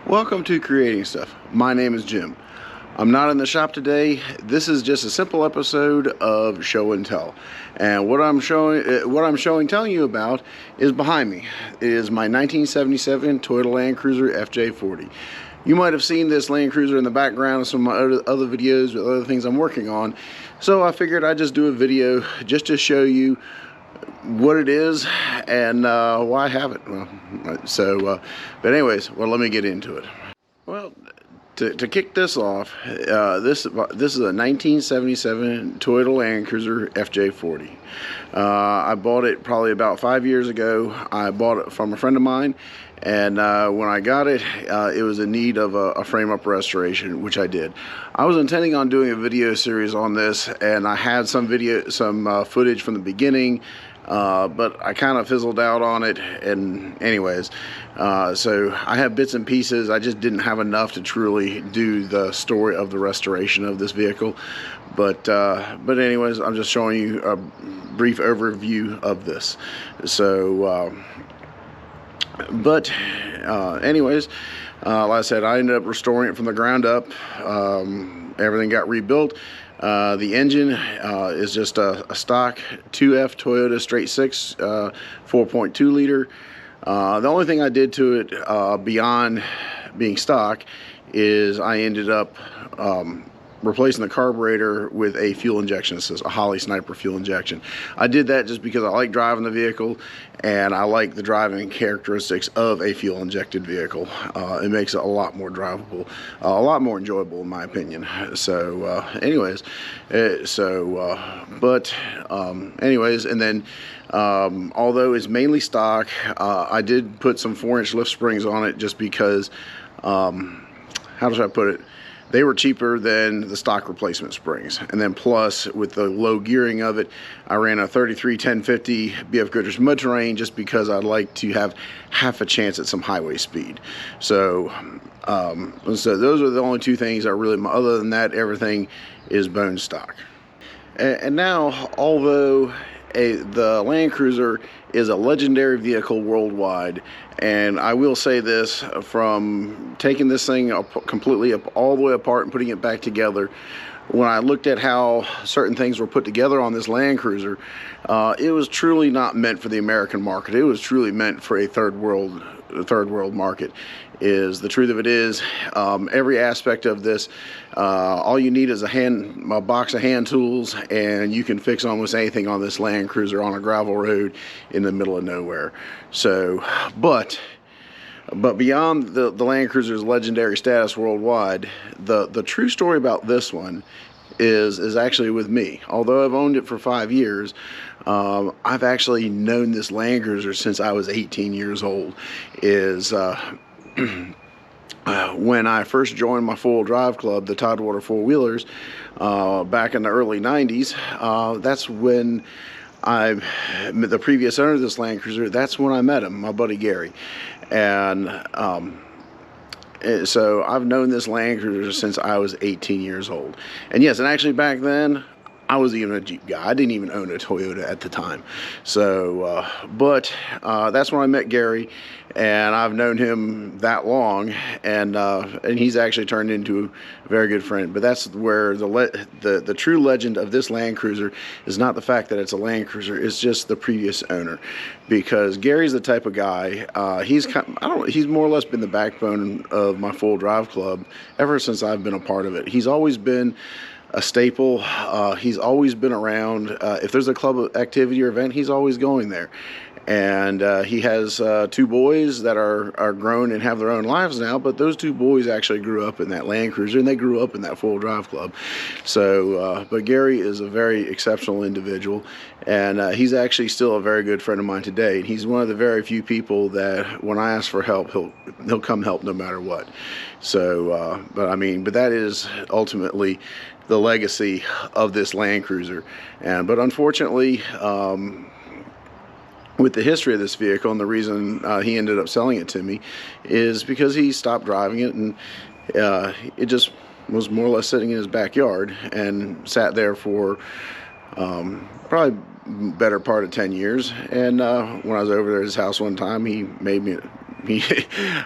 Welcome to Creating Stuff. My name is Jim. I'm not in the shop today. This is just a simple episode of show and tell. And what I'm telling you about is behind me. It is my 1977 Toyota Land Cruiser FJ40. You might have seen this Land Cruiser in the background of some of my other videos with other things I'm working on. So I figured I'd just do a video just to show you what it is and why I have it. But anyways, let me get into it. Well, to kick this off, this is a 1977 Toyota Land Cruiser FJ40. I bought it probably about 5 years ago. I bought it from a friend of mine, and when I got it, it was in need of a frame-up restoration, which I did. I was intending on doing a video series on this, and I had some footage from the beginning, but I kind of fizzled out on it. And anyways, so I have bits and pieces. I just didn't have enough to truly do the story of the restoration of this vehicle. But anyways, I'm just showing you a brief overview of this. So anyways, like I said, I ended up restoring it from the ground up. Everything got rebuilt. The engine is just a stock 2F Toyota straight 6 4.2 liter. The only thing I did to it beyond being stock is I ended up replacing the carburetor with a fuel injection system, a Holley Sniper fuel injection. I did that just because I like driving the vehicle and I like the driving characteristics of a fuel injected vehicle. It makes it a lot more drivable, a lot more enjoyable in my opinion. So anyways, anyways, and then although it's mainly stock, I did put some 4-inch lift springs on it just because, how should I put it? They were cheaper than the stock replacement springs. And then plus, with the low gearing of it, I ran a 33 1050 BF Goodrich mud terrain just because I'd like to have half a chance at some highway speed. So those are the only two things I really, other than that, everything is bone stock. And now, although the Land Cruiser is a legendary vehicle worldwide, and I will say this, from taking this thing completely all the way apart and putting it back together, when I looked at how certain things were put together on this Land Cruiser, it was truly not meant for the American market. It was truly meant for a third world market. Is the truth of it is, every aspect of this, all you need is a box of hand tools, and you can fix almost anything on this Land Cruiser on a gravel road in the middle of nowhere. So, but beyond the Land Cruiser's legendary status worldwide, the true story about this one is actually with me. Although I've owned it for 5 years, I've actually known this Land Cruiser since I was 18 years old. When I first joined my full drive club, the Tidewater four-wheelers, back in the early 90s, that's when the previous owner of this Land Cruiser, that's when I met him, my buddy Gary. And so I've known this Land Cruiser since I was 18 years old. And yes, and actually back then, I was even a Jeep guy. I didn't even own a Toyota at the time. So, that's when I met Gary, and I've known him that long, and he's actually turned into a very good friend. But that's where the true legend of this Land Cruiser is not the fact that it's a Land Cruiser. It's just the previous owner, because Gary's the type of guy. He's more or less been the backbone of my full drive club ever since I've been a part of it. He's always been a staple. He's always been around. If there's a club activity or event, he's always going there. And he has 2 boys that are grown and have their own lives now, but those 2 boys actually grew up in that Land Cruiser, and they grew up in that 4-wheel drive club. So, but Gary is a very exceptional individual, and he's actually still a very good friend of mine today. He's one of the very few people that when I ask for help, he'll come help no matter what. So, but that is ultimately the legacy of this Land Cruiser. But unfortunately, with the history of this vehicle, and the reason he ended up selling it to me is because he stopped driving it, and it just was more or less sitting in his backyard and sat there for probably better part of 10 years. And when I was over there at his house one time, he made me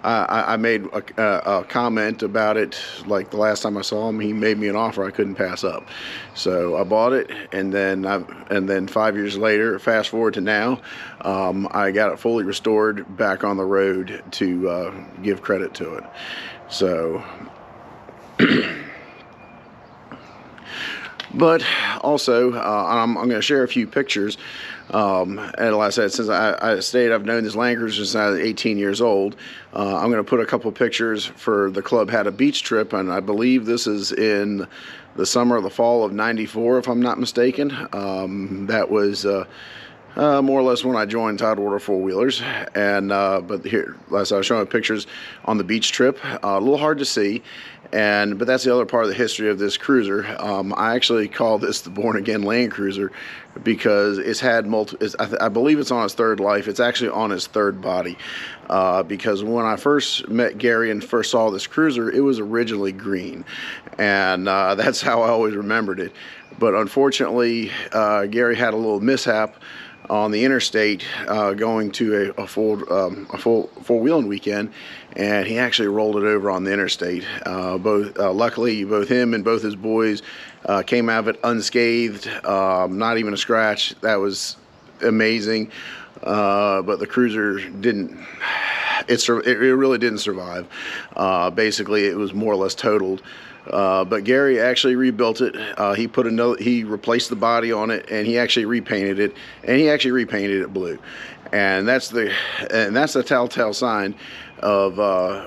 I made a comment about it, like the last time I saw him. He made me an offer I couldn't pass up, so I bought it. And then 5 years later, fast forward to now, I got it fully restored, back on the road to give credit to it. So but also, I'm going to share a few pictures. And like I said, since I stated I've known this Land Cruiser since I was 18 years old, I'm going to put a couple pictures for the club had a beach trip, and I believe this is in the summer or the fall of '94, if I'm not mistaken. That was more or less when I joined Tidewater Four Wheelers. And but here, as I was showing pictures on the beach trip, a little hard to see. But that's the other part of the history of this cruiser. I actually call this the Born Again Land Cruiser because it's had I believe it's on its 3rd life. It's actually on its 3rd body, because when I first met Gary and first saw this cruiser, it was originally green, and that's how I always remembered it. But unfortunately, Gary had a little mishap on the interstate going to a full four-wheeling weekend, and he actually rolled it over on the interstate. Luckily, both him and both his boys came out of it unscathed, not even a scratch. That was amazing. But the cruiser didn't. It really didn't survive. Basically, it was more or less totaled. But Gary actually rebuilt it. He replaced the body on it, and he actually repainted it, and he actually repainted it blue. And that's the telltale sign of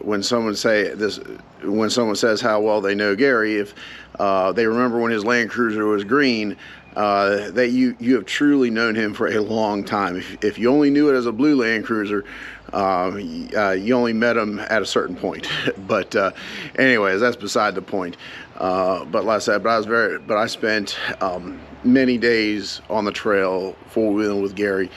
when someone says how well they know Gary. If they remember when his Land Cruiser was green, that you have truly known him for a long time. If you only knew it as a blue Land Cruiser, you only met him at a certain point. But anyways, that's beside the point. But like I said, I spent many days on the trail four-wheeling with Gary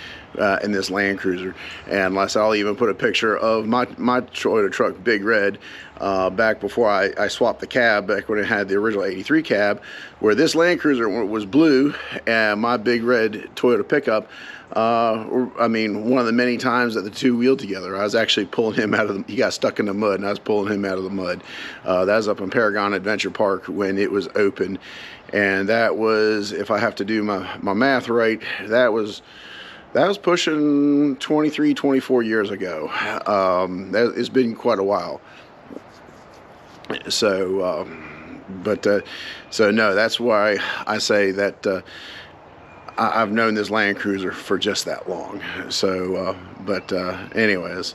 in this Land Cruiser. And like I said, I'll even put a picture of my Toyota truck, Big Red, back before I swapped the cab, back when it had the original 83 cab, where this Land Cruiser was blue, and my Big Red Toyota pickup, one of the many times that the two wheeled together, I was actually pulling him out of he got stuck in the mud, and I was pulling him out of the mud. That was up in Paragon Adventure Park when it was open, and that was, if I have to do my math right, that was pushing 23, 24 years ago. It's been quite a while. So, so no, that's why I say that I've known this Land Cruiser for just that long. So, anyways,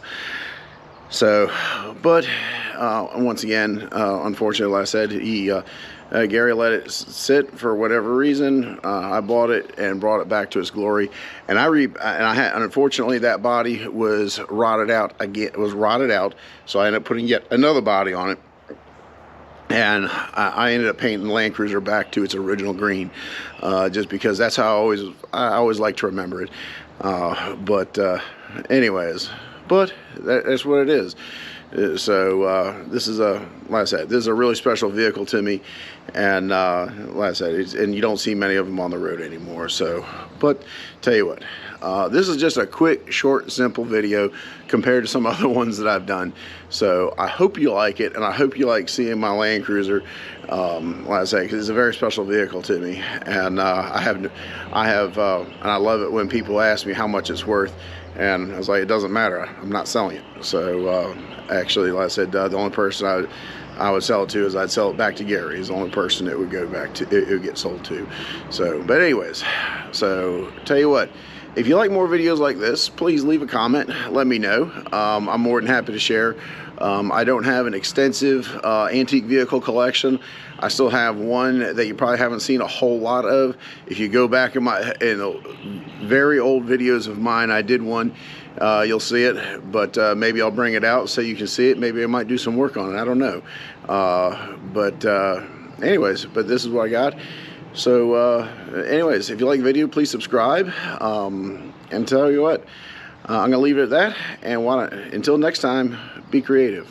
so, but once again, unfortunately, like I said, Gary let it sit for whatever reason. I bought it and brought it back to its glory, and unfortunately that body was rotted out again. It was rotted out, so I ended up putting yet another body on it. And I ended up painting the Land Cruiser back to its original green, just because that's how I always like to remember it. Anyways, that's what it is. So this is like I said, this is a really special vehicle to me, and like I said, and you don't see many of them on the road anymore. So, but tell you what, this is just a quick, short, simple video compared to some other ones that I've done. So I hope you like it, and I hope you like seeing my Land Cruiser. Like I say, because it's a very special vehicle to me, and and I love it when people ask me how much it's worth. And I was like, it doesn't matter, I'm not selling it. So actually, like I said, the only person I would sell it to is I'd sell it back to Gary. He's the only person it would go back to, it would get sold to. So, but anyways, so tell you what, If you like more videos like this, please leave a comment. Let me know. I'm more than happy to share. I don't have an extensive antique vehicle collection. I still have one that you probably haven't seen a whole lot of. If you go back in the very old videos of mine, I did one. You'll see it, but maybe I'll bring it out so you can see it. Maybe I might do some work on it. I don't know. Anyways, but this is what I got. So anyways, if you like the video, please subscribe, and tell you what, I'm gonna leave it at that, and until next time, be creative.